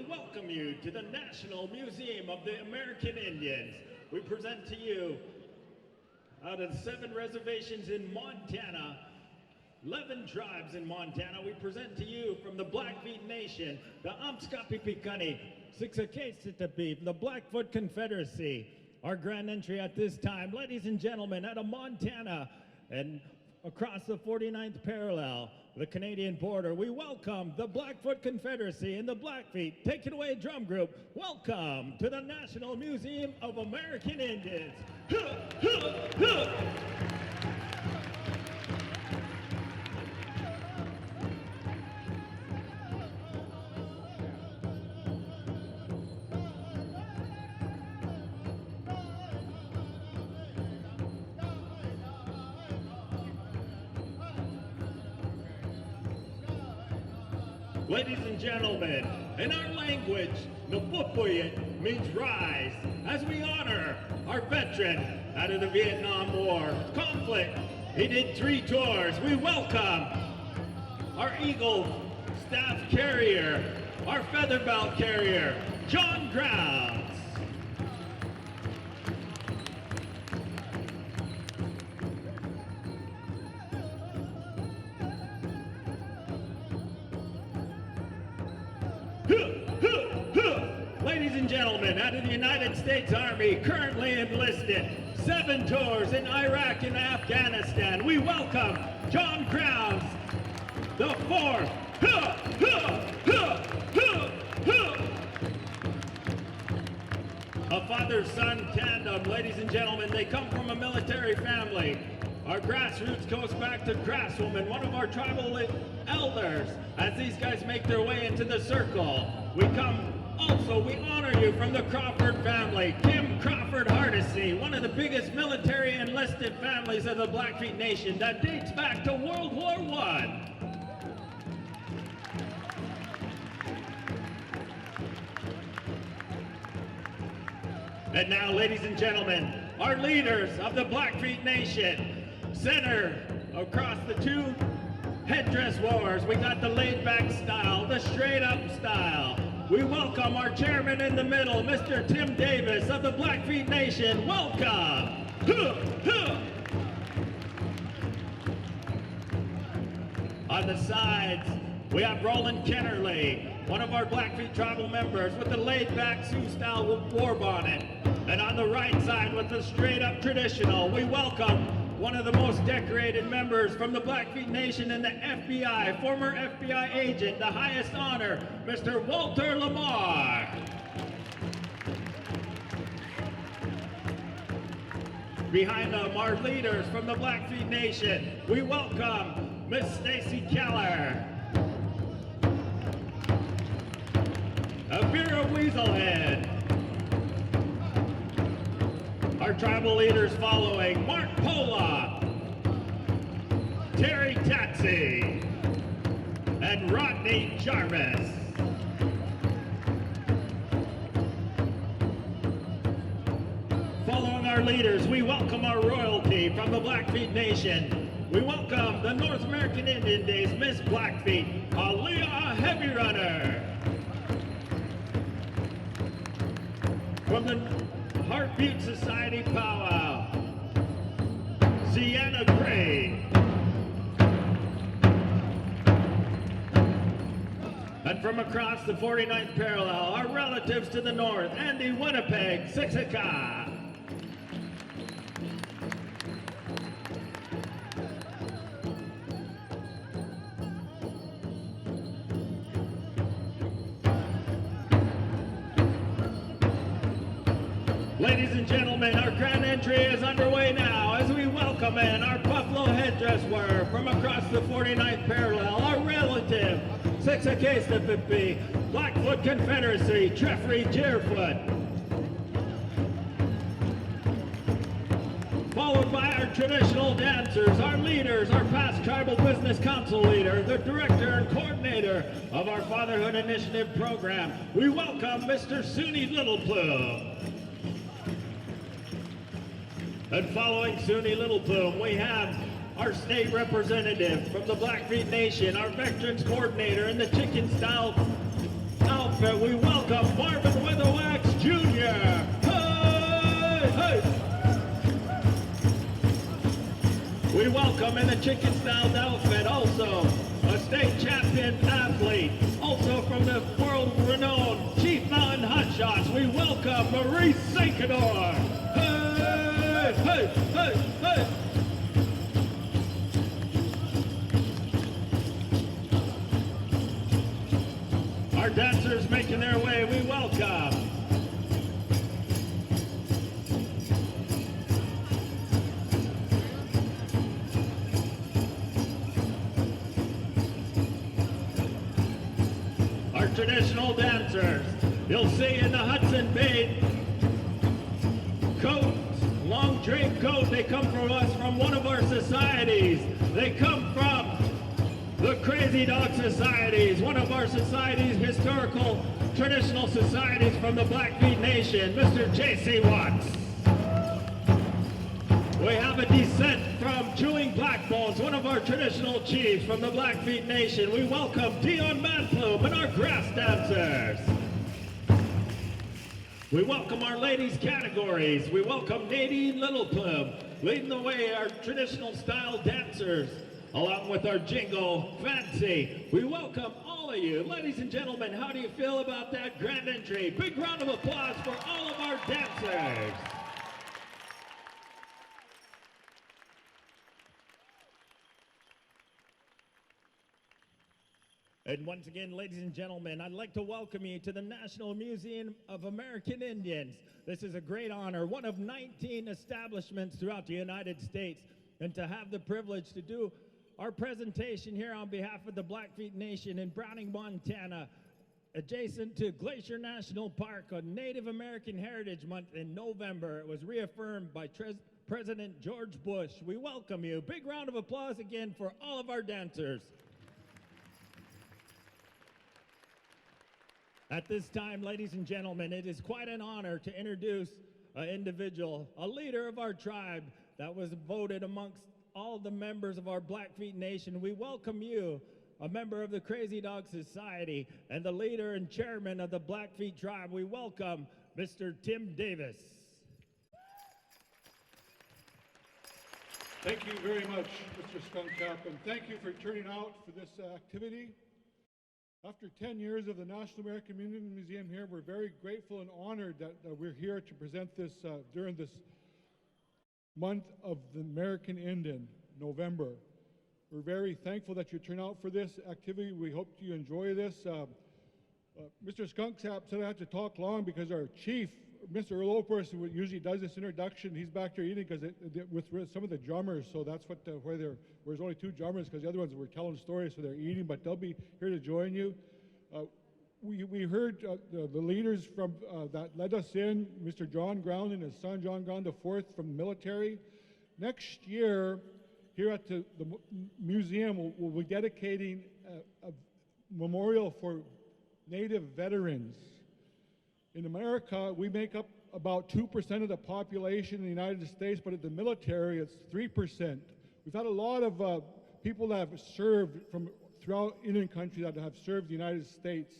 welcome you to the National Museum of the American Indians. We present to you, out of 7 reservations in Montana, 11 tribes in Montana, we present to you from the Blackfeet Nation, the Amskapipikani, Siksakesitapi, the Blackfoot Confederacy. Our grand entry at this time, ladies and gentlemen, out of Montana and across the 49th parallel, the Canadian border, we welcome the Blackfoot Confederacy and the Blackfeet. Take it away, drum group. Welcome to the National Museum of American Indians. Ladies and gentlemen, in our language, Napupuyat means rise, as we honor our veteran out of the Vietnam War conflict. He did 3 tours. We welcome our Eagle staff carrier, our feather belt carrier, John Grounds. Ladies and gentlemen, out of the United States Army, currently enlisted, 7 tours in Iraq and Afghanistan. We welcome John Grounds, the 4th. A father-son tandem, ladies and gentlemen. They come from a military family. Our grassroots goes back to Grasswoman, one of our tribal elders. As these guys make their way into the circle, we honor you from the Crawford family. Kim Crawford Hardesty, one of the biggest military enlisted families of the Blackfeet Nation that dates back to World War I. And now, ladies and gentlemen, our leaders of the Blackfeet Nation, center across the 2 headdress wars. We got the laid-back style, the straight-up style. We welcome our chairman in the middle, Mr. Tim Davis of the Blackfeet Nation. Welcome. On the sides, we have Roland Kennerly, one of our Blackfeet tribal members with the laid-back Sioux-style war bonnet. And on the right side with the straight-up traditional, we welcome one of the most decorated members from the Blackfeet Nation and the FBI, former FBI agent, the highest honor, Mr. Walter Lamar. Behind them, our leaders from the Blackfeet Nation, we welcome Miss Stacy Keller, Vera Weaselhead. Our tribal leaders following, Mark Pola, Terry Taxi, and Rodney Jarvis. Following our leaders, we welcome our royalty from the Blackfeet Nation. We welcome the North American Indian Days Miss Blackfeet, Aaliyah Heavy Runner. From the Heartbeat Society Powwow, Sienna Gray. And from across the 49th parallel, our relatives to the north, Andy Winnipeg, Siksika. Ladies and gentlemen, our grand entry is underway now as we welcome in our buffalo headdress wearer from across the 49th parallel, our relative, Siksakesitapi, Blackfoot Confederacy, Jeffrey Deerfoot. Followed by our traditional dancers, our leaders, our past tribal business council leader, the director and coordinator of our Fatherhood Initiative program. We welcome Mr. Suni Littleplume. And following Suni Littleplume, we have our state representative from the Blackfeet Nation, our veterans coordinator, and the chicken style outfit, we welcome Marvin Weatherwax Jr. Hey, hey. We welcome in a chicken-styled outfit also a state champion athlete, also from the world-renowned Chief Mountain Hot Shots. We welcome Maurice Sankador. Hey, hey, hey, hey. Our dancers making their way, we welcome our traditional dancers. You'll see in the Hudson Bay coat, long drape coat, they come from us from one of our societies. They come from the Crazy Dog Societies, one of our societies, historical, traditional societies from the Blackfeet Nation, Mr. J.C. Watts. We have a descent from Chewing Black Bones, one of our traditional chiefs from the Blackfeet Nation. We welcome Dion Manplume and our grass dancers. We welcome our ladies categories. We welcome Nadine Littleplume, leading the way, our traditional style dancers, along with our jingle, Fancy. We welcome all of you. Ladies and gentlemen, how do you feel about that grand entry? Big round of applause for all of our dancers. And once again, ladies and gentlemen, I'd like to welcome you to the National Museum of American Indians. This is a great honor, one of 19 establishments throughout the United States, and to have the privilege to do our presentation here on behalf of the Blackfeet Nation in Browning, Montana, adjacent to Glacier National Park on Native American Heritage Month in November. It was reaffirmed by President George Bush. We welcome you. Big round of applause again for all of our dancers. At this time, ladies and gentlemen, it is quite an honor to introduce an individual, a leader of our tribe that was voted amongst all the members of our Blackfeet Nation. We welcome you, a member of the Crazy Dog Society and the leader and chairman of the Blackfeet tribe. We welcome Mr. Tim Davis. Thank you very much, Mr. Skunkcap, and thank you for turning out for this activity. After 10 years of the National American Indian Museum here, we're very grateful and honored that we're here to present this during this month of the American Indian, November. We're very thankful that you turn out for this activity. We hope you enjoy this. Mr. Skunkcap said I have to talk long because our chief, Mr. Earl Opers, who usually does this introduction, he's back there eating because with some of the drummers, so that's what where there's only 2 drummers because the other ones were telling stories, so they're eating, but they'll be here to join you. We heard the leaders from that led us in, Mr. John Ground and his son John Ground IV from the military. Next year, here at the museum, we'll be dedicating a memorial for Native veterans. In America, we make up about 2% of the population in the United States, but at the military, it's 3%. We've had a lot of people that have served from throughout Indian country that have served the United States.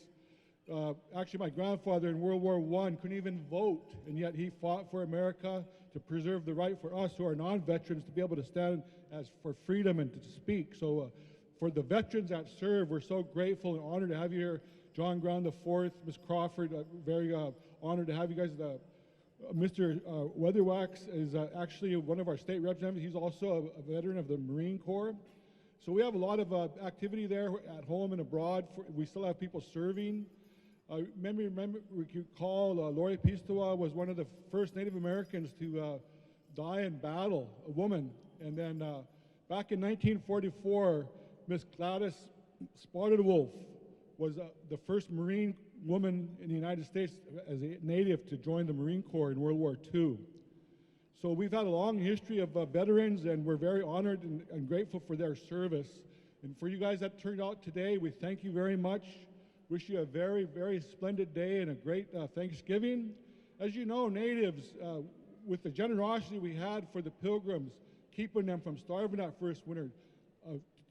Actually, my grandfather in World War I couldn't even vote, and yet he fought for America to preserve the right for us who are non-veterans to be able to stand as for freedom and to speak. So for the veterans that serve, we're so grateful and honored to have you here. John Ground IV, Ms. Crawford, very honored to have you guys. Mr. Weatherwax is actually one of our state representatives. He's also a veteran of the Marine Corps. So we have a lot of activity there at home and abroad. We still have people serving. Remember, we could call Lori Pistowa was one of the first Native Americans to die in battle, a woman. And then back in 1944, Miss Gladys Spotted Wolf was the first Marine woman in the United States as a Native to join the Marine Corps in World War II. So we've had a long history of veterans, and we're very honored and grateful for their service. And for you guys that turned out today, we thank you very much. Wish you a very, very splendid day and a great Thanksgiving. As you know, Natives, with the generosity we had for the Pilgrims, keeping them from starving that first winter,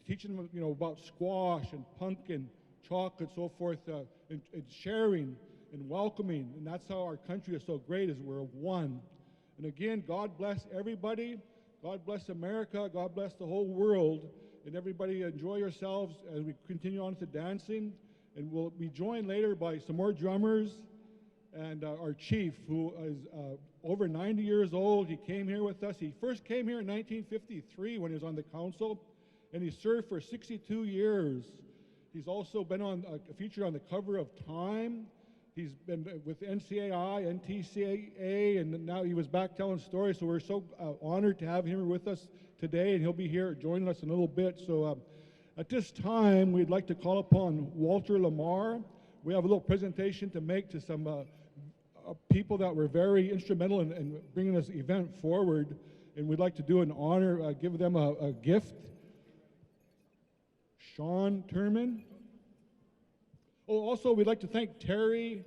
teaching them, about squash and pumpkin, chocolate, so forth, and sharing and welcoming. And that's how our country is so great, is we're one. And again, God bless everybody. God bless America. God bless the whole world. And everybody enjoy yourselves as we continue on to dancing. And we'll be joined later by some more drummers and our chief, who is over 90 years old. He came here with us. He first came here in 1953 when he was on the council, and he served for 62 years. He's also been on featured on the cover of Time. He's been with NCAI, NTCA, and now he was back telling stories. So we're so honored to have him with us today, and he'll be here joining us in a little bit. So at this time, we'd like to call upon Walter Lamar. We have a little presentation to make to some people that were very instrumental in bringing this event forward, and we'd like to do an honor, give them a gift. Sean Turman. Oh, also, we'd like to thank Terry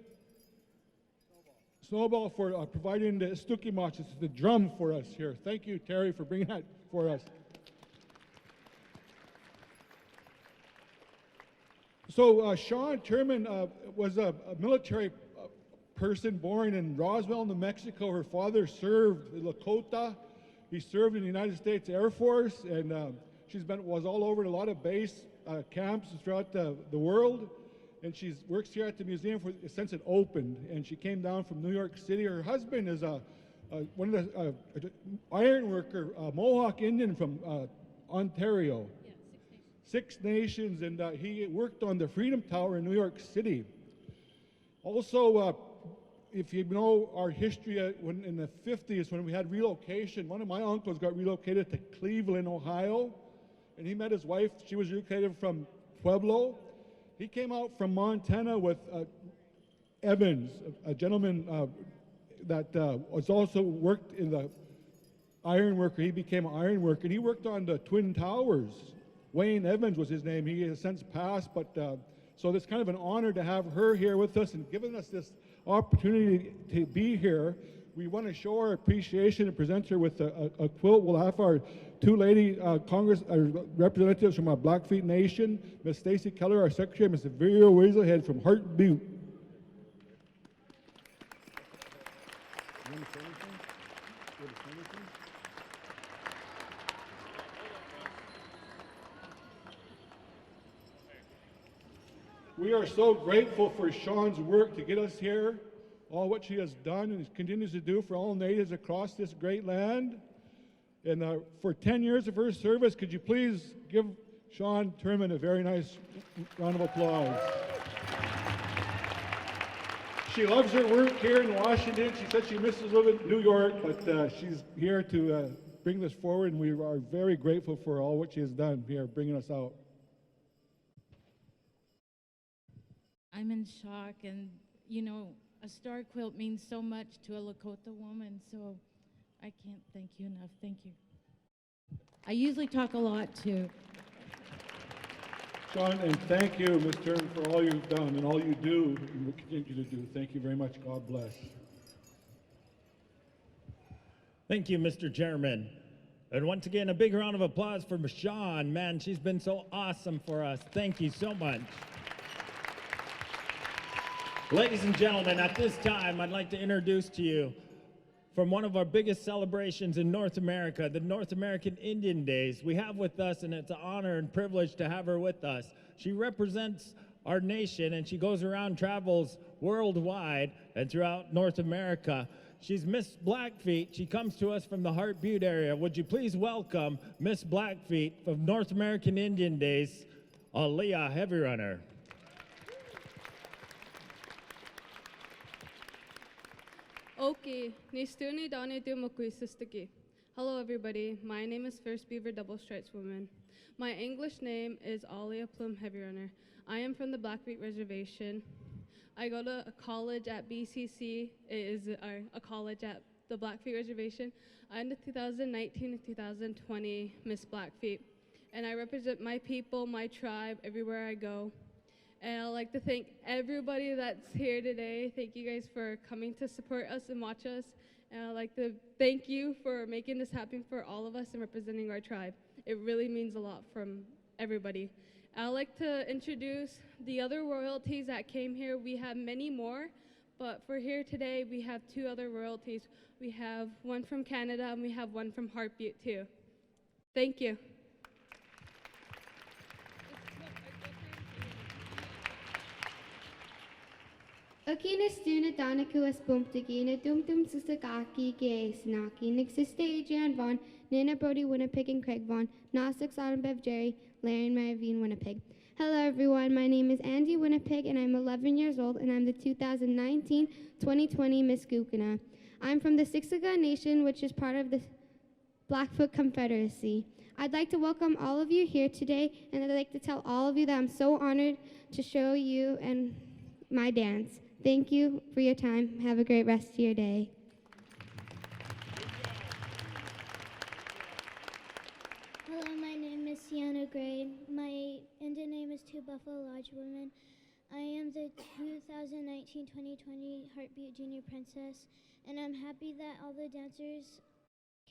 Snowball for providing the Stukimach, the drum for us here. Thank you, Terry, for bringing that for us. So Sean Turman was a military person born in Roswell, New Mexico. Her father served in Lakota. He served in the United States Air Force, and was all over a lot of base camps throughout the world. And she works here at the museum since it opened. And she came down from New York City. Her husband is one of the iron worker, Mohawk Indian from Ontario. Yeah, Six Nations. Six Nations, and he worked on the Freedom Tower in New York City. Also, if you know our history, in the 50s, when we had relocation, one of my uncles got relocated to Cleveland, Ohio, and he met his wife. She was relocated from Pueblo. He came out from Montana with Evans, a gentleman that was also worked in the iron worker. He became an iron worker, and he worked on the Twin Towers. Wayne Evans was his name. He has since passed, but so it's kind of an honor to have her here with us and giving us this opportunity to be here. We want to show our appreciation and present her with a quilt. We'll have our two lady Congress representatives from our Blackfeet Nation, Ms. Stacy Keller, our secretary, Mr. Vero Weaselhead from Heart Butte. We are so grateful for Sean's work to get us here, all what she has done and continues to do for all natives across this great land. And for 10 years of her service, could you please give Sean Turman a very nice round of applause. She loves her work here in Washington. She said she misses living in New York, but she's here to bring this forward, and we are very grateful for all what she has done here, bringing us out. I'm in shock, and you know, a star quilt means so much to a Lakota woman, so I can't thank you enough. Thank you. I usually talk a lot too. Sean, and thank you, Ms. Turner, for all you've done and all you do and will continue to do. Thank you very much. God bless. Thank you, Mr. Chairman. And once again, a big round of applause for Sean. Man, she's been so awesome for us. Thank you so much. Ladies and gentlemen, at this time, I'd like to introduce to you from one of our biggest celebrations in North America, the North American Indian Days. We have with us, and it's an honor and privilege to have her with us. She represents our nation, and she goes around, travels worldwide and throughout North America. She's Miss Blackfeet. She comes to us from the Heart Butte area. Would you please welcome Miss Blackfeet of North American Indian Days, Aaliyah Heavy Runner. Okay, Nistuni Dani Dumakui Sistaki. Hello everybody, my name is First Beaver Double Stripes Woman. My English name is Alia Plum Heavy Runner. I am from the Blackfeet Reservation. I go to a college at BCC. It is a college at the Blackfeet Reservation. I'm the 2019 and 2020 Miss Blackfeet. And I represent my people, my tribe, everywhere I go. And I'd like to thank everybody that's here today. Thank you guys for coming to support us and watch us. And I'd like to thank you for making this happen for all of us and representing our tribe. It really means a lot from everybody. I'd like to introduce the other royalties that came here. We have many more, but for here today, we have two other royalties. We have one from Canada and we have one from Heartbeat too. Thank you. Akina stuna Danaku as Bumptagina Dumdum Susagaki Gay Snaki Nixista Adrian Vaughn, Nana Brody Winnipeg and Craig Vaughn, Nosix Autumn Bev Jerry, Larry and Maravine Winnipeg. Hello everyone, my name is Andy Winnipeg and I'm 11 years old and I'm the 2019-2020 Miss Gukana. I'm from the Siksika Nation, which is part of the Blackfoot Confederacy. I'd like to welcome all of you here today, and I'd like to tell all of you that I'm so honored to show you and my dance. Thank you for your time. Have a great rest of your day. Hello, my name is Sienna Gray. My Indian name is Two Buffalo Lodge Women. I am the 2019-2020 Heartbeat Junior Princess, and I'm happy that all the dancers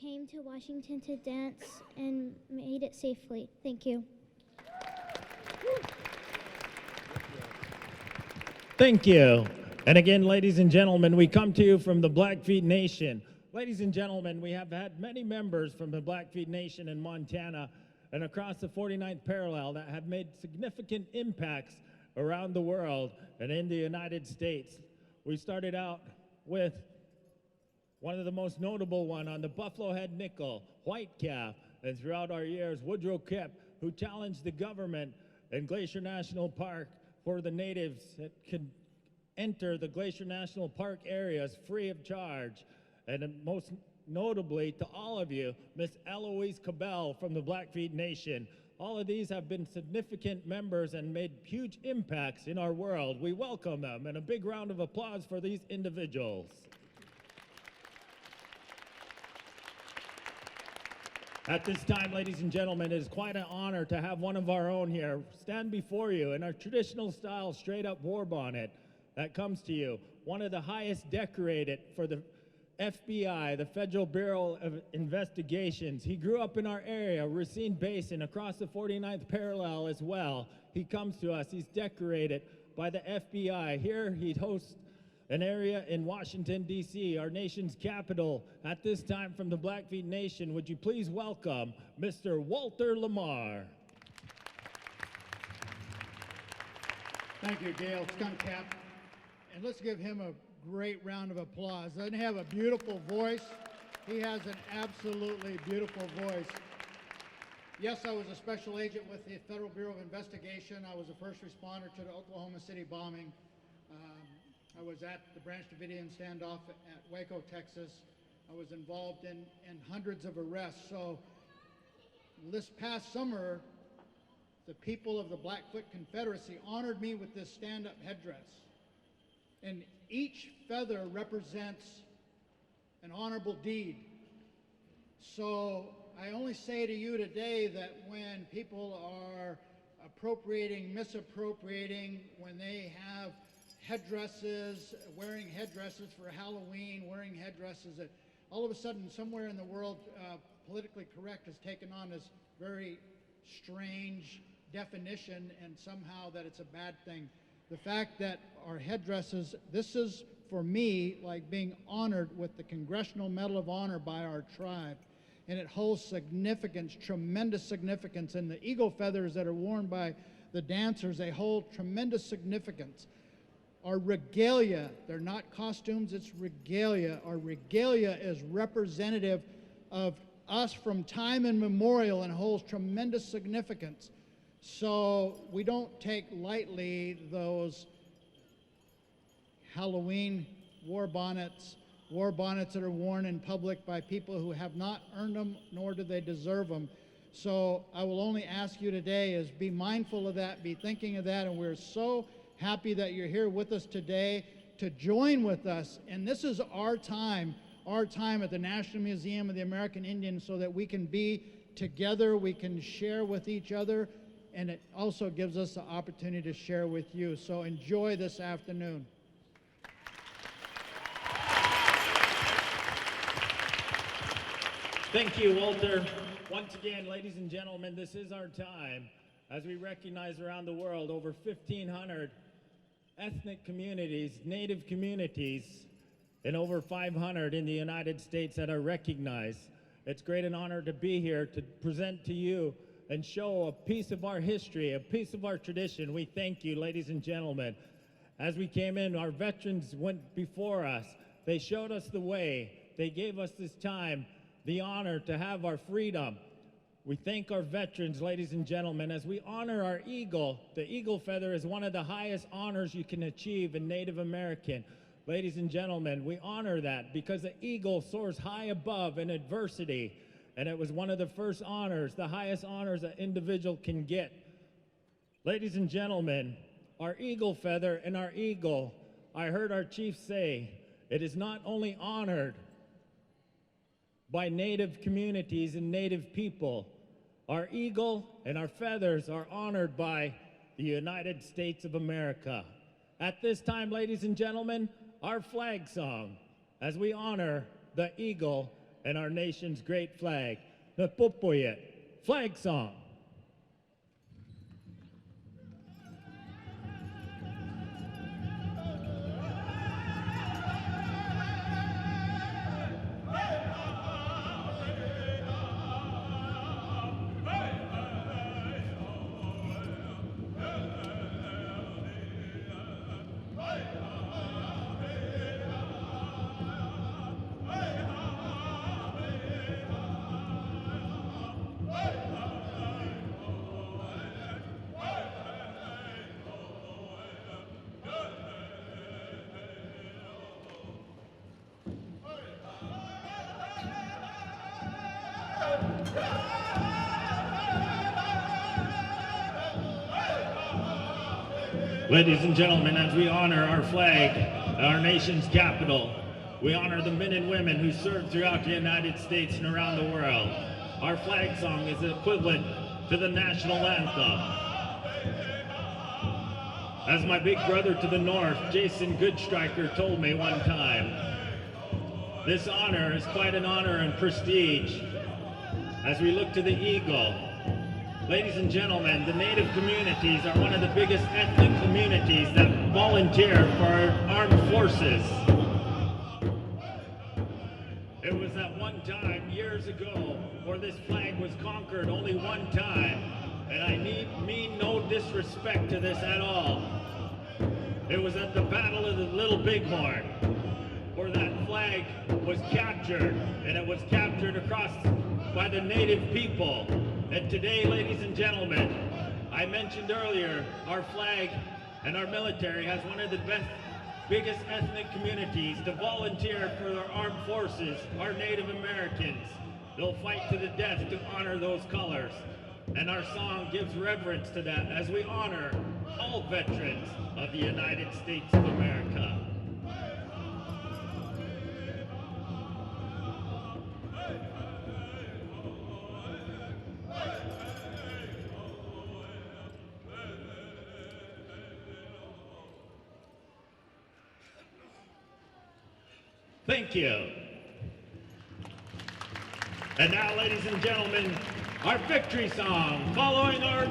came to Washington to dance and made it safely. Thank you. Thank you. And again, ladies and gentlemen, we come to you from the Blackfeet Nation. Ladies and gentlemen, we have had many members from the Blackfeet Nation in Montana and across the 49th parallel that have made significant impacts around the world and in the United States. We started out with one of the most notable one on the Buffalo Head Nickel, Whitecap, and throughout our years, Woodrow Kip, who challenged the government in Glacier National Park for the natives that could enter the Glacier National Park areas free of charge. And most notably to all of you, Miss Eloise Cabell from the Blackfeet Nation. All of these have been significant members and made huge impacts in our world. We welcome them, and a big round of applause for these individuals. At this time, ladies and gentlemen, it is quite an honor to have one of our own here stand before you in our traditional style straight-up war bonnet that comes to you, one of the highest decorated for the FBI, the Federal Bureau of Investigations. He grew up in our area, Racine Basin, across the 49th parallel as well. He comes to us, he's decorated by the FBI. Here he hosts an area in Washington, D.C., our nation's capital. At this time, from the Blackfeet Nation, would you please welcome Mr. Walter Lamar. Thank you, Gail Skunk Cap. And let's give him a great round of applause. Doesn't he have a beautiful voice? He has an absolutely beautiful voice. Yes, I was a special agent with the Federal Bureau of Investigation. I was a first responder to the Oklahoma City bombing. I was at the Branch Davidian standoff at Waco, Texas. I was involved in hundreds of arrests. So this past summer, the people of the Blackfoot Confederacy honored me with this stand-up headdress. And each feather represents an honorable deed. So I only say to you today that when people are appropriating, misappropriating, when they have headdresses, wearing headdresses for Halloween, wearing headdresses, that all of a sudden somewhere in the world politically correct has taken on this very strange definition, and somehow that it's a bad thing. The fact that our headdresses, this is for me like being honored with the Congressional Medal of Honor by our tribe, and it holds significance, tremendous significance, and the eagle feathers that are worn by the dancers, they hold tremendous significance. Our regalia, they're not costumes, it's regalia. Our regalia is representative of us from time immemorial and holds tremendous significance. So we don't take lightly those Halloween war bonnets that are worn in public by people who have not earned them, nor do they deserve them. So I will only ask you today is be mindful of that, be thinking of that, and we're so happy that you're here with us today to join with us. And this is our time at the National Museum of the American Indian, so that we can be together, we can share with each other, and it also gives us the opportunity to share with you. So enjoy this afternoon. Thank you, Walter. Once again, ladies and gentlemen, this is our time. as we recognize around the world over 1,500 ethnic communities, native communities, and over 500 in the United States that are recognized. It's great an honor to be here to present to you and show a piece of our history, a piece of our tradition. We thank you, ladies and gentlemen. As we came in, our veterans went before us. They showed us the way. They gave us this time, the honor to have our freedom. We thank our veterans, ladies and gentlemen, as we honor our eagle. The eagle feather is one of the highest honors you can achieve in Native American. Ladies and gentlemen, we honor that because the eagle soars high above in adversity, and it was one of the first honors, the highest honors an individual can get. Ladies and gentlemen, our eagle feather and our eagle, I heard our chief say, it is not only honored by Native communities and Native people. Our eagle and our feathers are honored by the United States of America. At this time, ladies and gentlemen, our flag song, as we honor the eagle and our nation's great flag, the Pupoyet flag song. Ladies and gentlemen, as we honor our flag, our nation's capital, we honor the men and women who serve throughout the United States and around the world. Our flag song is equivalent to the national anthem. As my big brother to the north, Jason Goodstriker, told me one time, this honor is quite an honor and prestige. As we look to the eagle, ladies and gentlemen, the Native communities are one of the biggest ethnic communities that volunteer for our armed forces. It was at one time, years ago, where this flag was conquered only one time, and I mean no disrespect to this at all. It was at the Battle of the Little Bighorn, where that flag was captured, and it was captured across by the Native people. And today, ladies and gentlemen, I mentioned earlier, our flag and our military has one of the biggest ethnic communities to volunteer for our armed forces, our Native Americans. They'll fight to the death to honor those colors. And our song gives reverence to that as we honor all veterans of the United States of America. Thank you. And now, ladies and gentlemen, our victory song. Following our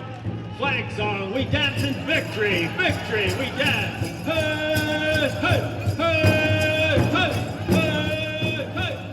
flag song, we dance in victory. Victory, we dance. Hey, hey, hey, hey, hey, hey, hey, hey.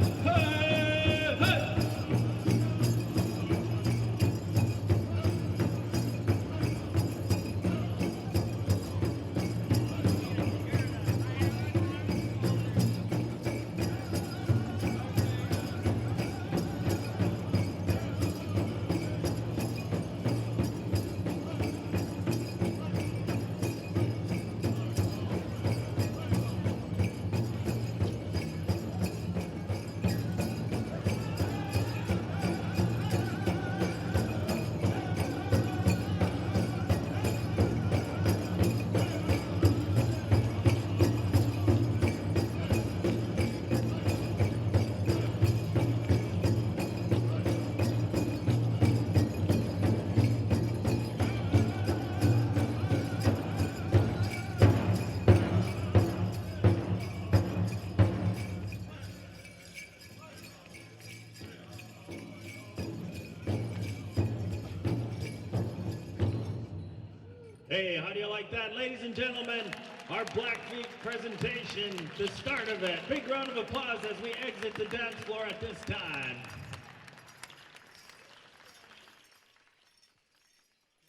Hey, how do you like that? Ladies and gentlemen, our Blackfeet presentation, the start of it. Big round of applause as we exit the dance floor at this time.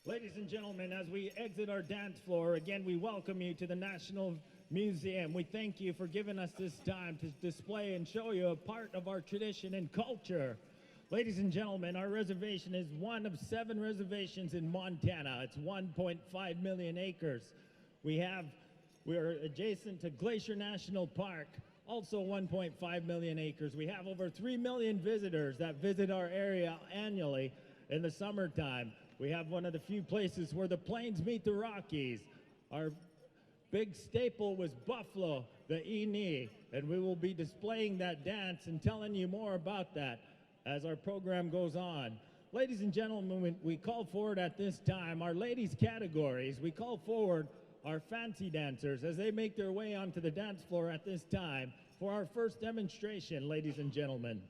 Ladies and gentlemen, as we exit our dance floor, again, we welcome you to the National Museum. We thank you for giving us this time to display and show you a part of our tradition and culture. Ladies and gentlemen, our reservation is one of 7 reservations in Montana. It's 1.5 million acres. We're adjacent to Glacier National Park, also 1.5 million acres. We have over 3 million visitors that visit our area annually in the summertime. We have one of the few places where the plains meet the Rockies. Our big staple was Buffalo, the Eni, and we will be displaying that dance and telling you more about that as our program goes on. Ladies and gentlemen, we call forward at this time our ladies categories. We call forward our fancy dancers as they make their way onto the dance floor at this time for our first demonstration, ladies and gentlemen.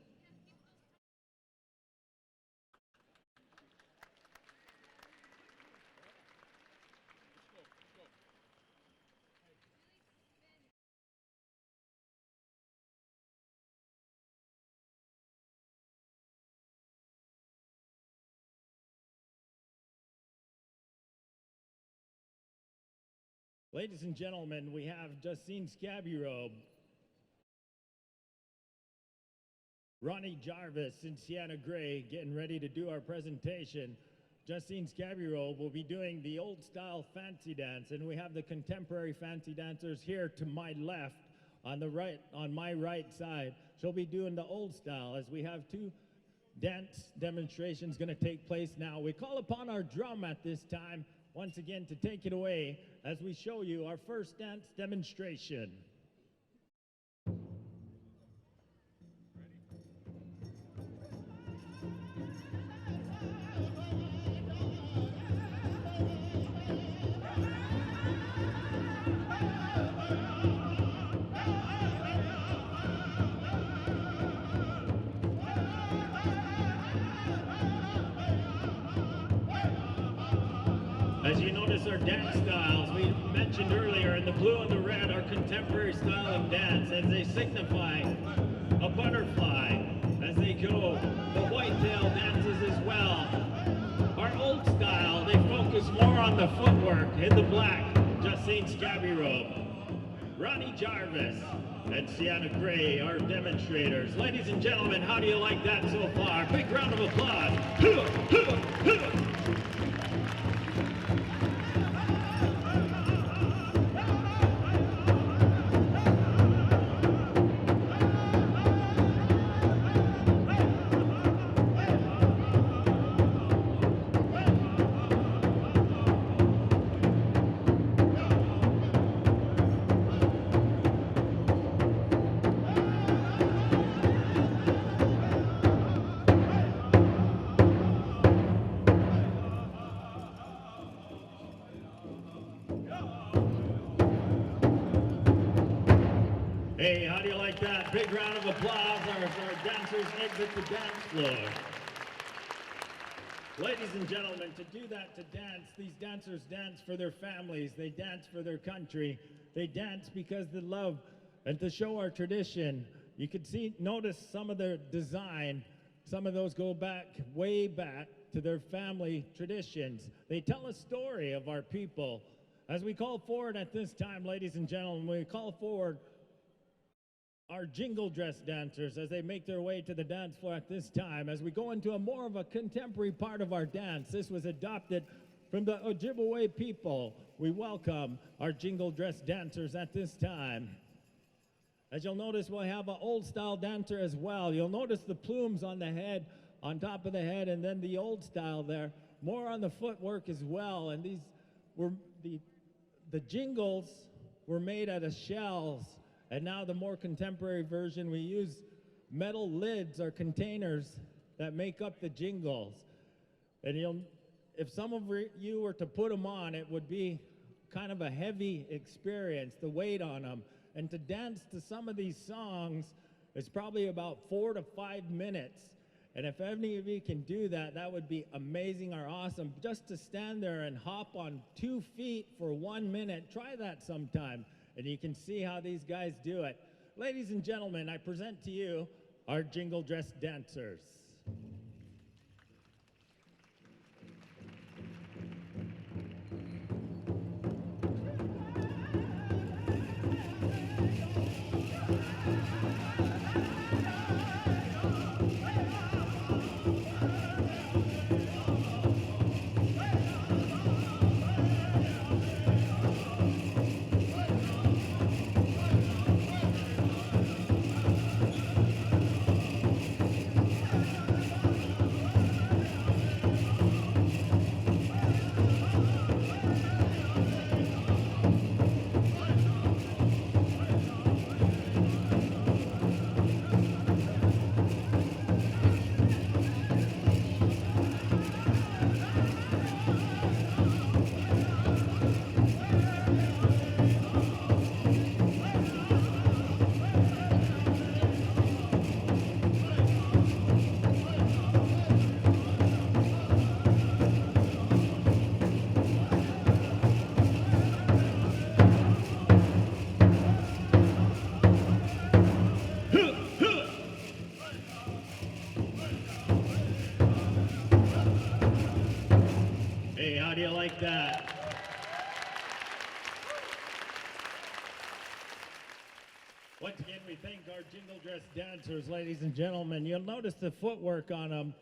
Ladies and gentlemen, we have Justine Scabbyrobe, Ronnie Jarvis, and Sienna Gray getting ready to do our presentation. Justine Scabbyrobe will be doing the old style fancy dance, and we have the contemporary fancy dancers here to my left, on my right side. She'll be doing the old style as we have 2 dance demonstrations going to take place now. We call upon our drum at this time once again to take it away as we show you our first dance demonstration. As you notice our dance styles, we mentioned earlier in the blue and the red, our contemporary style of dance as they signify a butterfly as they go. The whitetail dances as well. Our old style, they focus more on the footwork in the black, Justine Scabbyrobe, Ronnie Jarvis, and Sienna Gray, our demonstrators. Ladies and gentlemen, how do you like that so far? Big round of applause. Hey, how do you like that? Big round of applause as our dancers exit the dance floor. Ladies and gentlemen, to do that, to dance, these dancers dance for their families. They dance for their country. They dance because they love and to show our tradition. You can notice some of their design. Some of those go back, way back to their family traditions. They tell a story of our people. As we call forward at this time, ladies and gentlemen, we call forward our jingle dress dancers as they make their way to the dance floor at this time. As we go into a more of a contemporary part of our dance, this was adopted from the Ojibwe people. We welcome our jingle dress dancers at this time. As you'll notice, we'll have an old style dancer as well. You'll notice the plumes on the head, on top of the head, and then the old style there. More on the footwork as well. And these were the jingles were made out of shells. And now the more contemporary version, we use metal lids or containers that make up the jingles. And if some of you were to put them on, it would be kind of a heavy experience, the weight on them. And to dance to some of these songs is probably about 4 to 5 minutes. And if any of you can do that, that would be amazing or awesome. Just to stand there and hop on 2 feet for 1 minute, try that sometime, and you can see how these guys do it. Ladies and gentlemen, I present to you our jingle dress dancers. Hey, how do you like that? Once again, we thank our jingle dress dancers, ladies and gentlemen. You'll notice the footwork on them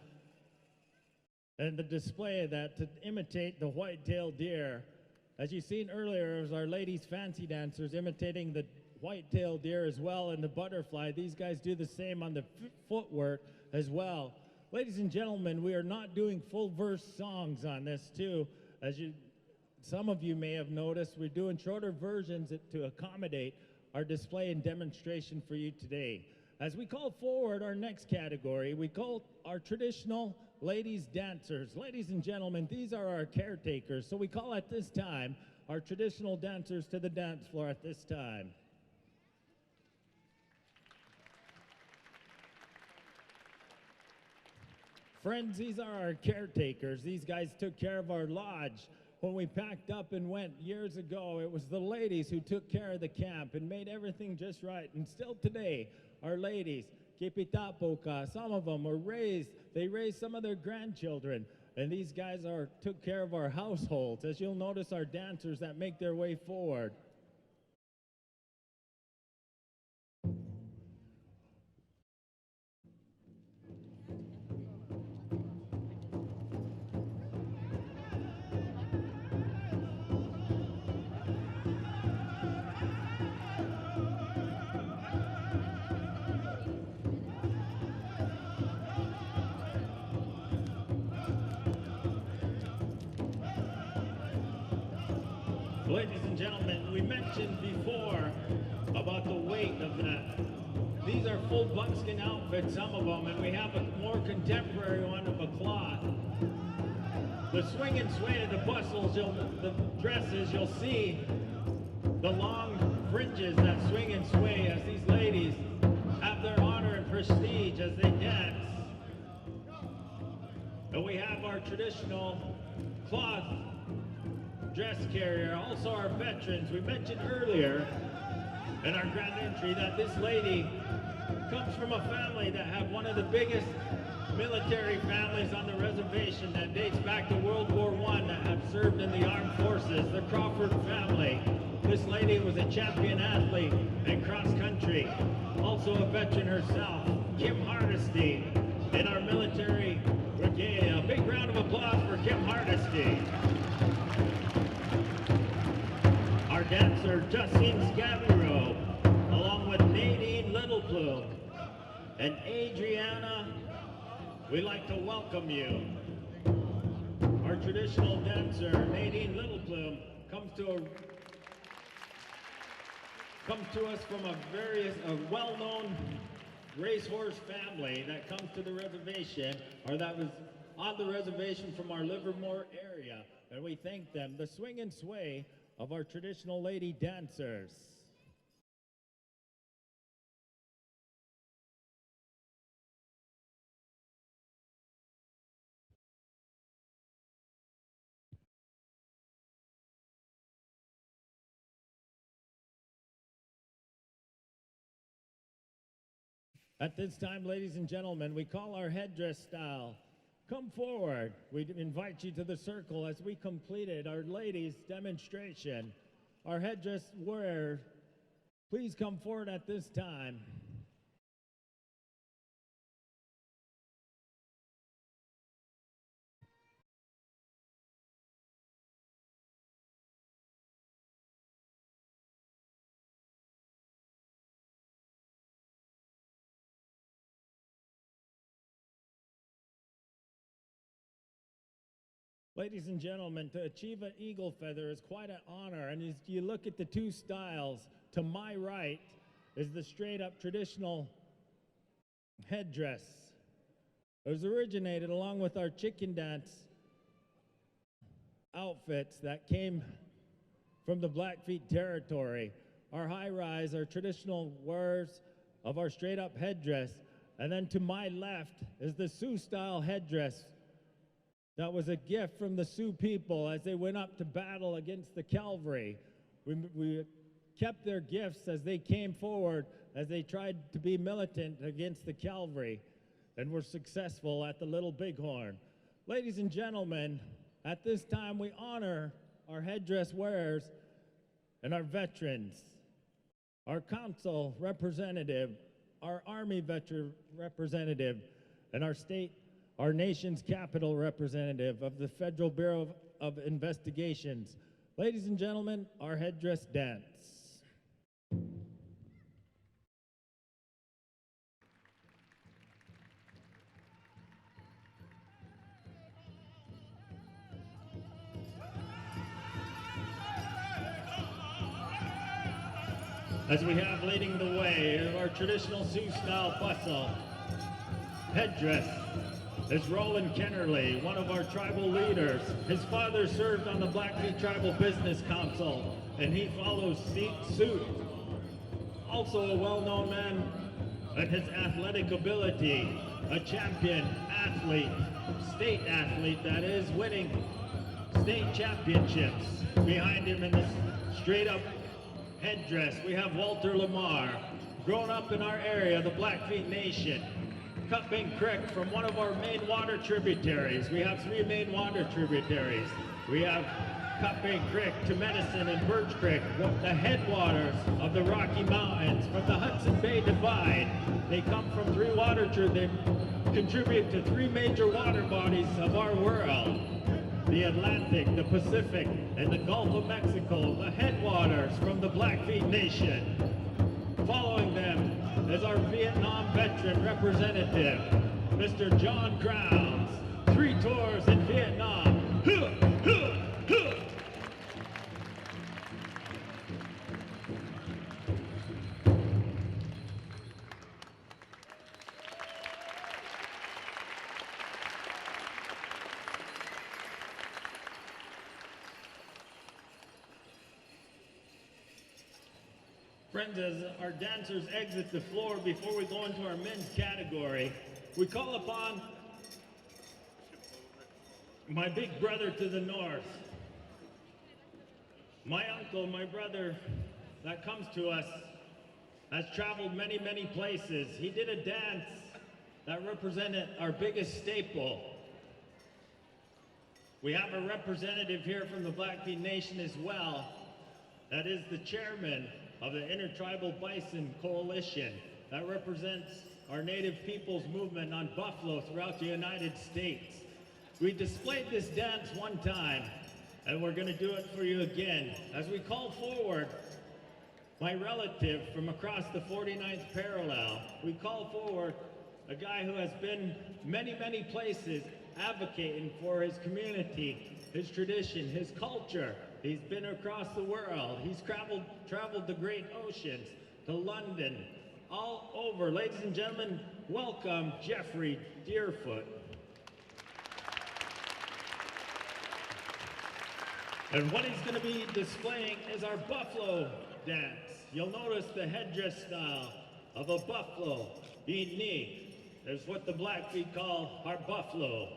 and the display of that to imitate the white-tailed deer. As you've seen earlier, it was our ladies' fancy dancers imitating the white-tailed deer as well and the butterfly. These guys do the same on the footwork as well. Ladies and gentlemen, we are not doing full verse songs on this too. As some of you may have noticed, we're doing shorter versions to accommodate our display and demonstration for you today. As we call forward our next category, we call our traditional ladies dancers. Ladies and gentlemen, these are our caretakers. So we call at this time our traditional dancers to the dance floor at this time. Friends, these are our caretakers. These guys took care of our lodge. When we packed up and went years ago, it was the ladies who took care of the camp and made everything just right. And still today, our ladies, Kipitapoka, some of them were they raised some of their grandchildren. And these guys took care of our households. As you'll notice, our dancers that make their way forward. Ladies and gentlemen, we mentioned before about the weight of that. These are full buckskin outfits, some of them, and we have a more contemporary one of a cloth. The swing and sway of the bustles, the dresses, you'll see the long fringes that swing and sway as these ladies have their honor and prestige as they dance. And we have our traditional cloth dress carrier, also our veterans. We mentioned earlier in our grand entry that this lady comes from a family that have one of the biggest military families on the reservation that dates back to World War I that have served in the armed forces, the Crawford family. This lady was a champion athlete in cross country, also a veteran herself, Kim Hardesty, in our military brigade. A big round of applause for Kim Hardesty. Our dancer, Justine Scavero, along with Nadine Littleplume and Adriana, we'd like to welcome you. Our traditional dancer, Nadine Littleplume, comes to us from a well-known racehorse family that comes to the reservation, or that was on the reservation from our Livermore area, and we thank them. The swing and sway of our traditional lady dancers. At this time, ladies and gentlemen, we call our headdress style. Come forward. We invite you to the circle as we completed our ladies' demonstration. Our headdress wearer, please come forward at this time. Ladies and gentlemen, to achieve an eagle feather is quite an honor, and as you look at the two styles, to my right is the straight-up traditional headdress. It was originated along with our chicken dance outfits that came from the Blackfeet territory. Our high-rise, our traditional wears of our straight-up headdress, and then to my left is the Sioux-style headdress. That was a gift from the Sioux people as they went up to battle against the cavalry. We kept their gifts as they came forward, as they tried to be militant against the cavalry, and were successful at the Little Bighorn. Ladies and gentlemen, at this time we honor our headdress wearers and our veterans, our council representative, our Army veteran representative, and our nation's capital representative of the Federal Bureau of Investigations. Ladies and gentlemen, our headdress dance. As we have leading the way, our traditional Sioux-style bustle headdress is Roland Kennerly, one of our tribal leaders. His father served on the Blackfeet Tribal Business Council, and he follows suit. Also a well-known man in his athletic ability, a champion athlete, state athlete that is, winning state championships. Behind him in this straight-up headdress, we have Walter Lamar, grown up in our area, the Blackfeet Nation. Cutbank Creek from one of our main water tributaries. We have three main water tributaries. We have Cutbank Creek to Medicine and Birch Creek, the headwaters of the Rocky Mountains. From the Hudson Bay Divide, they come from three water they contribute to three major water bodies of our world. The Atlantic, the Pacific, and the Gulf of Mexico, the headwaters from the Blackfeet Nation. Following them is our Vietnam veteran representative, Mr. John Grounds. 3 tours in Vietnam. Friends, as our dancers exit the floor, before we go into our men's category, we call upon my big brother to the north, my uncle, my brother that comes to us, has traveled many, many places. He did a dance that represented our biggest staple. We have a representative here from the Blackfeet Nation as well, that is the chairman of the Intertribal Bison Coalition that represents our Native peoples movement on buffalo throughout the United States. We displayed this dance one time, and we're going to do it for you again. As we call forward my relative from across the 49th parallel, we call forward a guy who has been many, many places advocating for his community, his tradition, his culture. He's been across the world. He's traveled the great oceans, to London, all over. Ladies and gentlemen, welcome Jeffrey Deerfoot. And what he's going to be displaying is our buffalo dance. You'll notice the headdress style of a buffalo being knee. Is what the Blackfeet call our buffalo.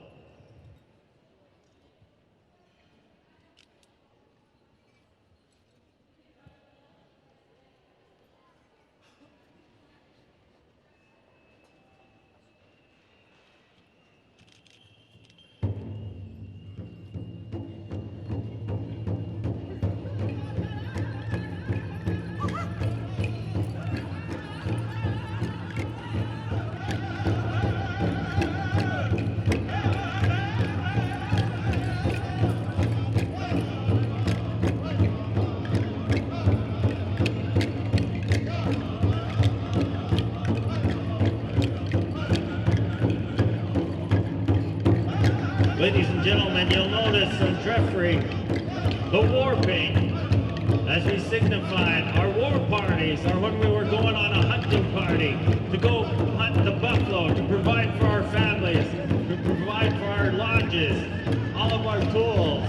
Ladies and gentlemen, you'll notice on Jeffrey the war paint as we signified our war parties are when we were going on a hunting party to go hunt the buffalo, to provide for our families, to provide for our lodges, all of our tools.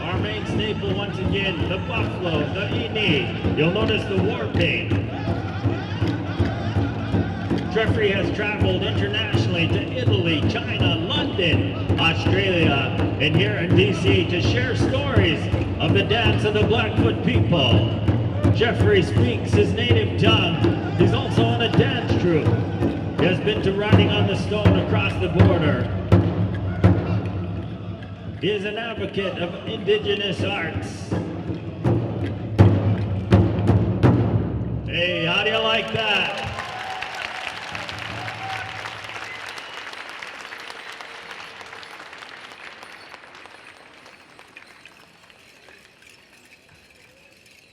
Our main staple, once again, the buffalo, the ini. You'll notice the war paint. Jeffrey has traveled internationally to Italy, China, London, Australia, and here in DC to share stories of the dance of the Blackfoot people. Jeffrey speaks his native tongue. He's also in a dance troupe. He has been to Riding on the Stone across the border. He is an advocate of indigenous arts. Hey, how do you like that?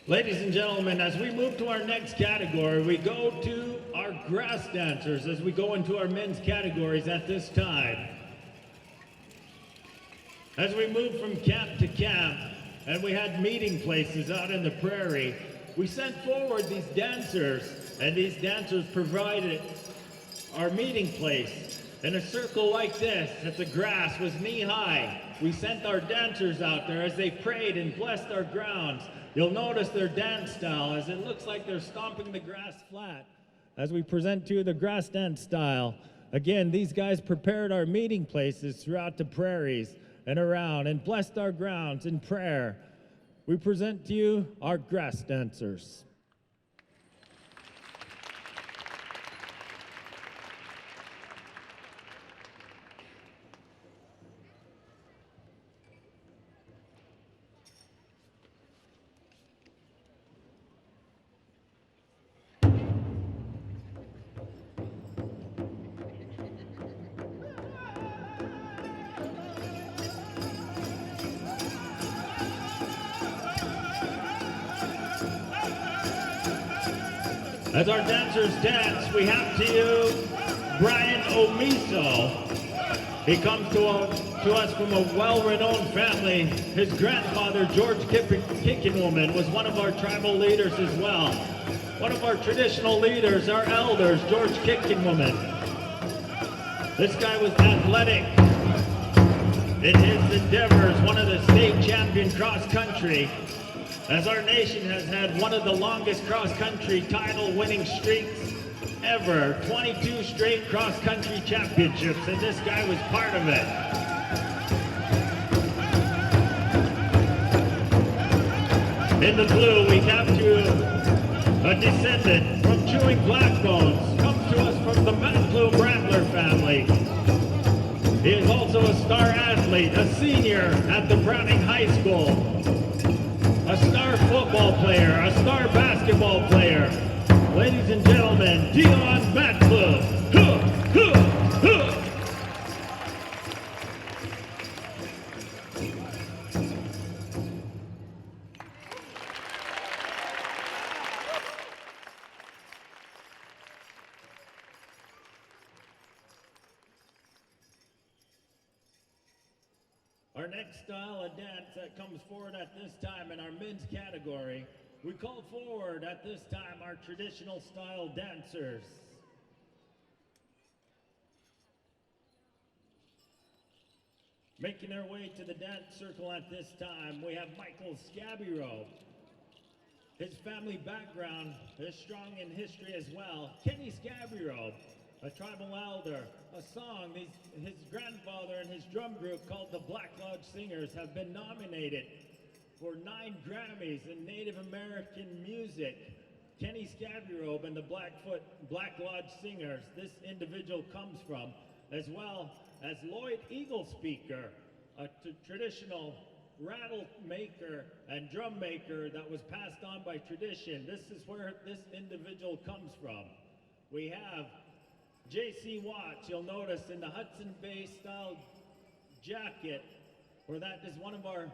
Ladies and gentlemen, as we move to our next category, we go to our grass dancers as we go into our men's categories at this time. As we moved from camp to camp, and we had meeting places out in the prairie, we sent forward these dancers, and these dancers provided our meeting place. In a circle like this, that the grass was knee-high, we sent our dancers out there as they prayed and blessed our grounds. You'll notice their dance style as it looks like they're stomping the grass flat. As we present to you the grass dance style, again, these guys prepared our meeting places throughout the prairies and around and blessed our grounds in prayer. We present to you our grass dancers. As our dancers dance, we have to you Brian Omiso. He comes to us from a well-renowned family. His grandfather, George Kickenwoman, was one of our tribal leaders as well. One of our traditional leaders, our elders, George Kickenwoman. This guy was athletic in his endeavors, one of the state champion cross country. As our nation has had one of the longest cross-country title-winning streaks ever, 22 straight cross-country championships, and this guy was part of it. In the blue, we have a descendant from Chewing Blackbones, comes to us from the Matplume Rattler family. He is also a star athlete, a senior at the Browning High School. A star football player, a star basketball player. Ladies and gentlemen, Dion Matplume. Our next style of dance that comes forward at this time in our men's category, we call forward at this time our traditional style dancers. Making their way to the dance circle at this time, we have Michael Scabbyrobe. His family background is strong in history as well. Kenny Scabbyrobe, a tribal elder, a song. His grandfather and his drum group called the Black Lodge Singers have been nominated for 9 Grammys in Native American music. Kenny Scabbyrobe and the Black Lodge Singers, this individual comes from, as well as Lloyd Eaglespeaker, a traditional rattle maker and drum maker that was passed on by tradition. This is where this individual comes from. We have J.C. Watts, you'll notice in the Hudson Bay style jacket, or that is one of our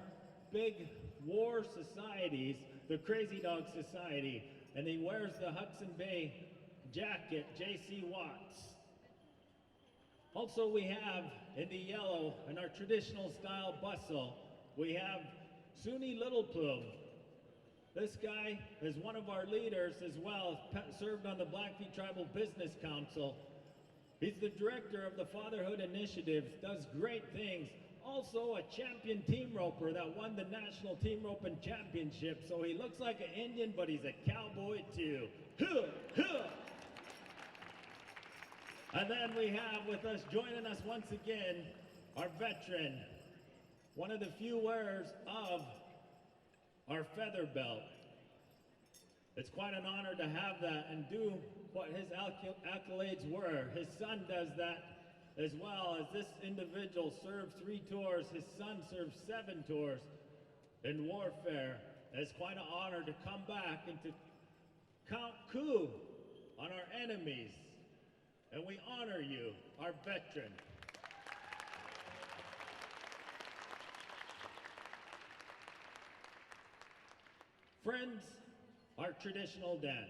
big war societies, the Crazy Dog Society, and he wears the Hudson Bay jacket, J.C. Watts. Also, we have in the yellow, in our traditional style bustle, we have Suni Little Plume. This guy is one of our leaders as well, served on the Blackfeet Tribal Business Council. He's the director of the Fatherhood Initiatives, does great things. Also a champion team roper that won the National Team Roping Championship. So he looks like an Indian, but he's a cowboy too. Huh, huh. And then we have with us, joining us once again, our veteran, one of the few wearers of our feather belt. It's quite an honor to have that and do what his accolades were. His son does that as well, as this individual served 3 tours. His son served 7 tours in warfare. It's quite an honor to come back and to count coup on our enemies. And we honor you, our veteran. Friends, our traditional dance.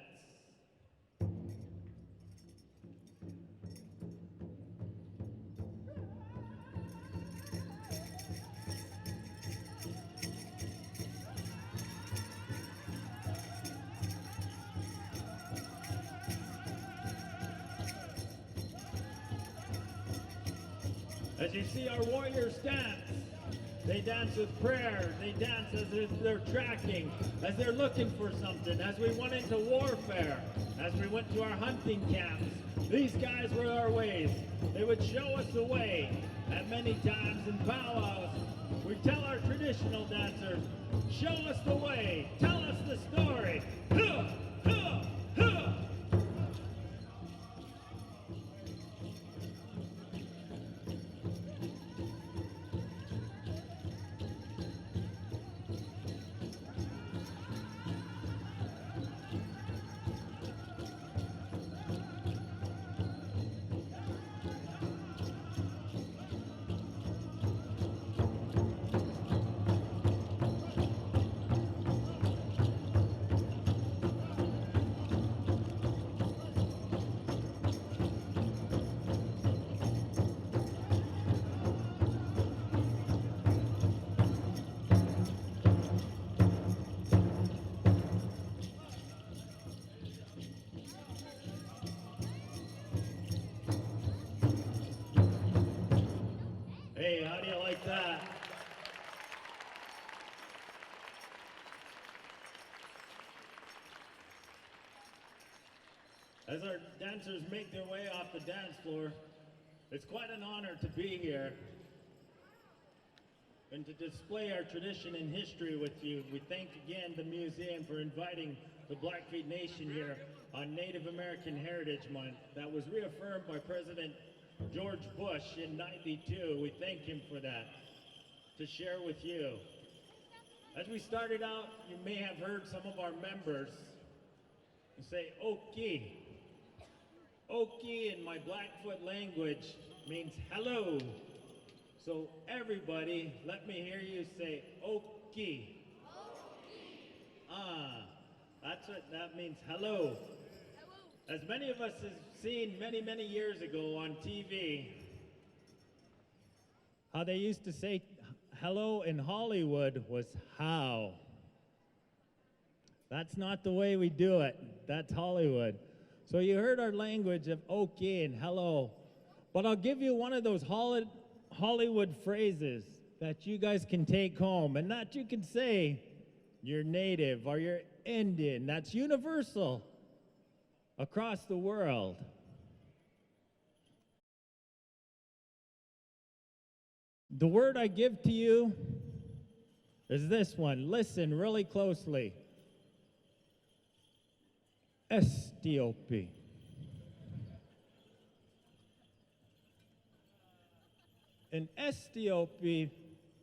As you see our warriors dance, they dance with prayer, they dance as if they're tracking, as they're looking for something, as we went into warfare, as we went to our hunting camps. These guys were our ways. They would show us the way. And many times in powwows, we tell our traditional dancers, show us the way, tell us the story. Huh, huh, huh. Hey, how do you like that? As our dancers make their way off the dance floor, it's quite an honor to be here and to display our tradition and history with you. We thank again the museum for inviting the Blackfeet Nation here on Native American Heritage Month. That was reaffirmed by President George Bush in '92. We thank him for that, to share with you. As we started out, you may have heard some of our members say Oki. Oki in my Blackfoot language means hello. So everybody, let me hear you say Oki. Ah, that's what that means, hello. As many of us have seen many, many years ago on TV, how they used to say hello in Hollywood was how. That's not the way we do it. That's Hollywood. So you heard our language of okay and hello. But I'll give you one of those Hollywood phrases that you guys can take home and that you can say you're Native or you're Indian. That's universal across the world. The word I give to you is this one. Listen really closely. Estiopi. And Estiopi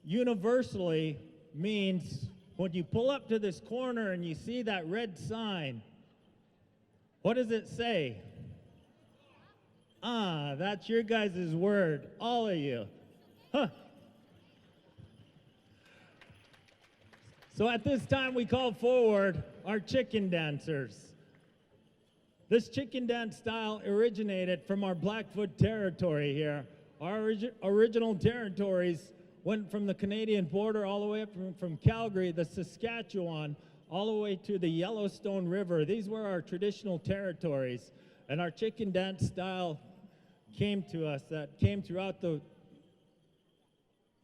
universally means when you pull up to this corner and you see that red sign, what does it say? Ah, that's your guys' word, all of you. Huh. So at this time we call forward our chicken dancers. This chicken dance style originated from our Blackfoot territory here. Our original territories went from the Canadian border all the way up from Calgary, the Saskatchewan, all the way to the Yellowstone River. These were our traditional territories, and our chicken dance style came to us, that came throughout the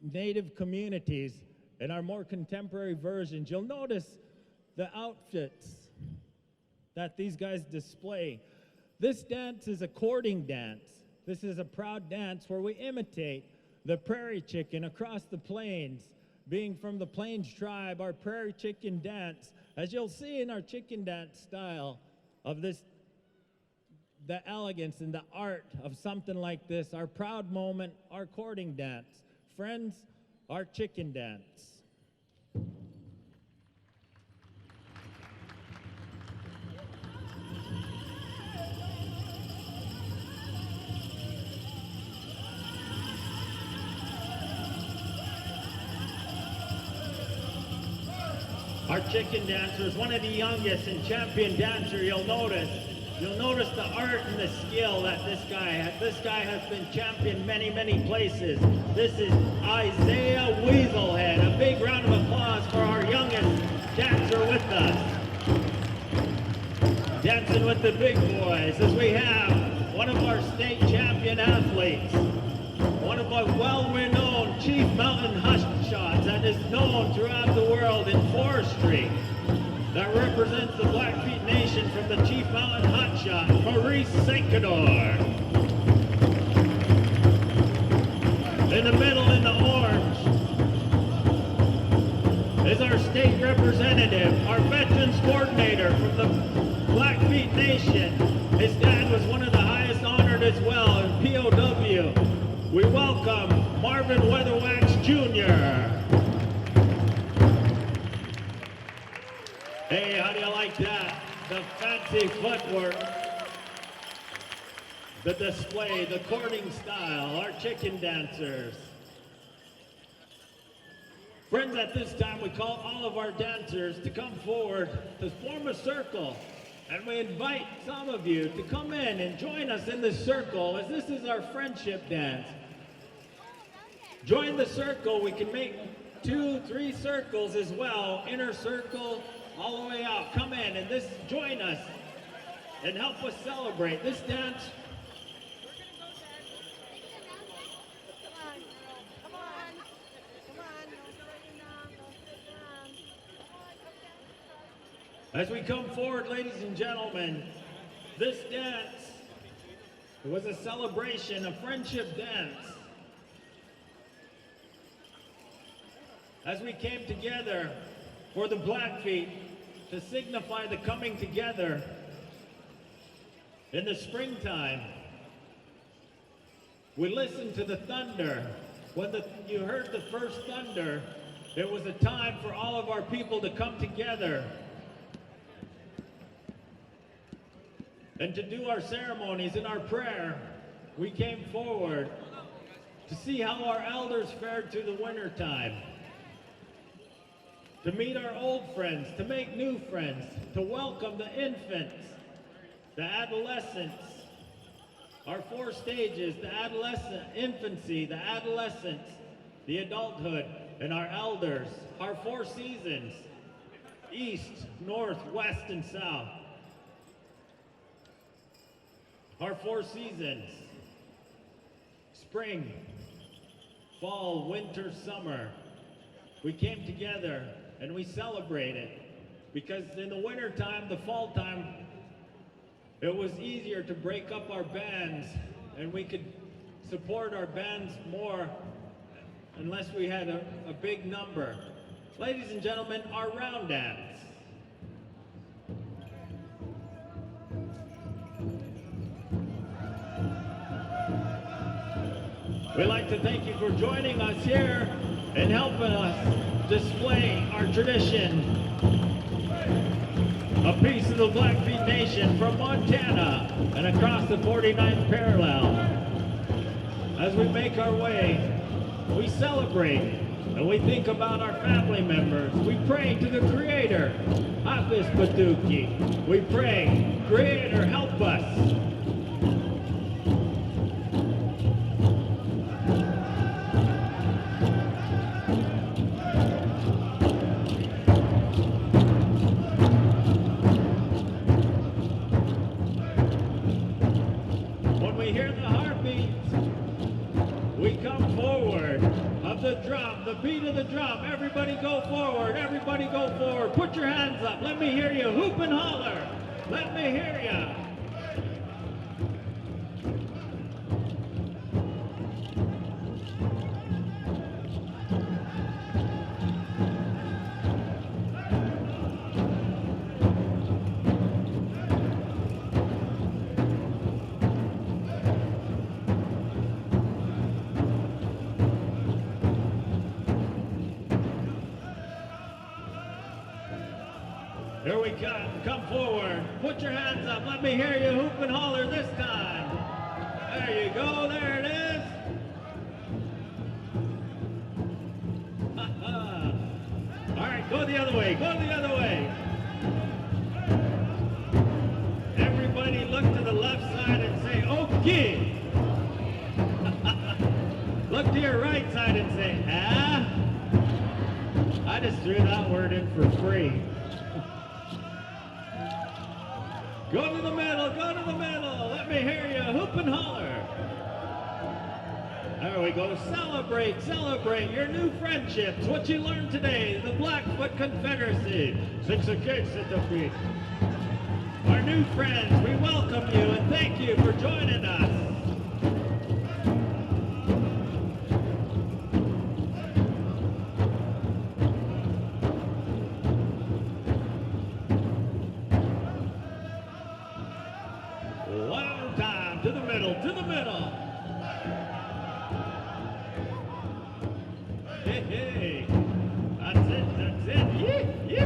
native communities and our more contemporary versions. You'll notice the outfits that these guys display. This dance is a courting dance. This is a proud dance where we imitate the prairie chicken across the plains. Being from the Plains tribe, our prairie chicken dance, as you'll see in our chicken dance style of this, the elegance and the art of something like this, our proud moment, our courting dance. Friends, our chicken dance. Our chicken dancer is one of the youngest and champion dancer. You'll notice the art and the skill that this guy has. This guy has been champion many, many places. This is Isaiah Weaselhead. A big round of applause for our youngest dancer with us. Dancing with the big boys as we have one of our state champion athletes, one of our well-renowned Chief Mountain Hutshots that is known throughout the world in forestry, that represents the Blackfeet Nation from the Chief Mountain Hutshot, Maurice Senkador. In the middle, in the orange, is our state representative, our veterans coordinator from the Blackfeet Nation. His dad was one of the highest honored as well in POW. We welcome Marvin Weatherwax Jr. Hey, how do you like that? The fancy footwork, the display, the courting style, our chicken dancers. Friends, at this time we call all of our dancers to come forward to form a circle. And we invite some of you to come in and join us in this circle, as this is our friendship dance. Join the circle. We can make 2, 3 circles as well. Inner circle, all the way out. Come in and join us and help us celebrate this dance. As we come forward, ladies and gentlemen, this dance was a celebration, a friendship dance. As we came together for the Blackfeet to signify the coming together in the springtime, we listened to the thunder. When you heard the first thunder, it was a time for all of our people to come together and to do our ceremonies and our prayer. We came forward to see how our elders fared through the winter time, to meet our old friends, to make new friends, to welcome the infants, the adolescents, our 4 stages, the adolescent, infancy, the adolescence, the adulthood, and our elders, our 4 seasons, east, north, west, and south. Our 4 seasons, spring, fall, winter, summer. We came together and we celebrated, because in the winter time, the fall time, it was easier to break up our bands and we could support our bands more unless we had a big number. Ladies and gentlemen, our round dance. We'd like to thank you for joining us here and helping us display our tradition. A piece of the Blackfeet Nation from Montana and across the 49th parallel. As we make our way, we celebrate And we think about our family members. We pray to the Creator, Apis Paduki. We pray, Creator, help us. When we hear the heartbeat, we come forward of the drum, the beat of the drum. Everybody go forward, everybody go forward. Put your hands up, let me hear you. Hoop and holler, let me hear you. Here we come forward. Put your hands up. Let me hear you hoop and holler this time. There you go. There it is. All right, go the other way. Go the other way. Everybody look to the left side and say, okay. Look to your right side and say, ah. I just threw that word in for free. Go to the middle, go to the middle. Let me hear you hoop and holler. There we go. Celebrate, celebrate your new friendships. What you learned today, the Blackfoot Confederacy. Six of cakes at the feet. Our new friends, we welcome you and thank you for joining us. One time, to the middle, to the middle. Hey, hey. That's it, that's it. Yee, yee.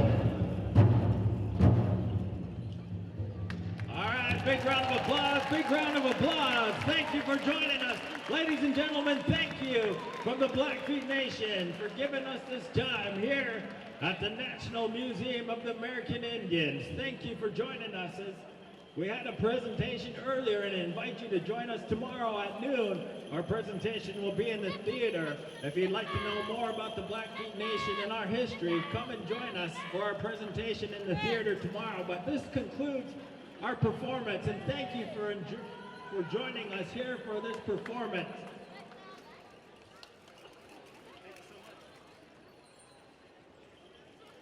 All right, big round of applause, big round of applause. Thank you for joining us. Ladies and gentlemen, thank you from the Blackfeet Nation for giving us this time here at the National Museum of the American Indians. Thank you for joining us. We had a presentation earlier and I invite you to join us tomorrow at noon. Our presentation will be in the theater. If you'd like to know more about the Blackfeet Nation and our history, come and join us for our presentation in the theater tomorrow. But this concludes our performance and thank you for joining us here for this performance.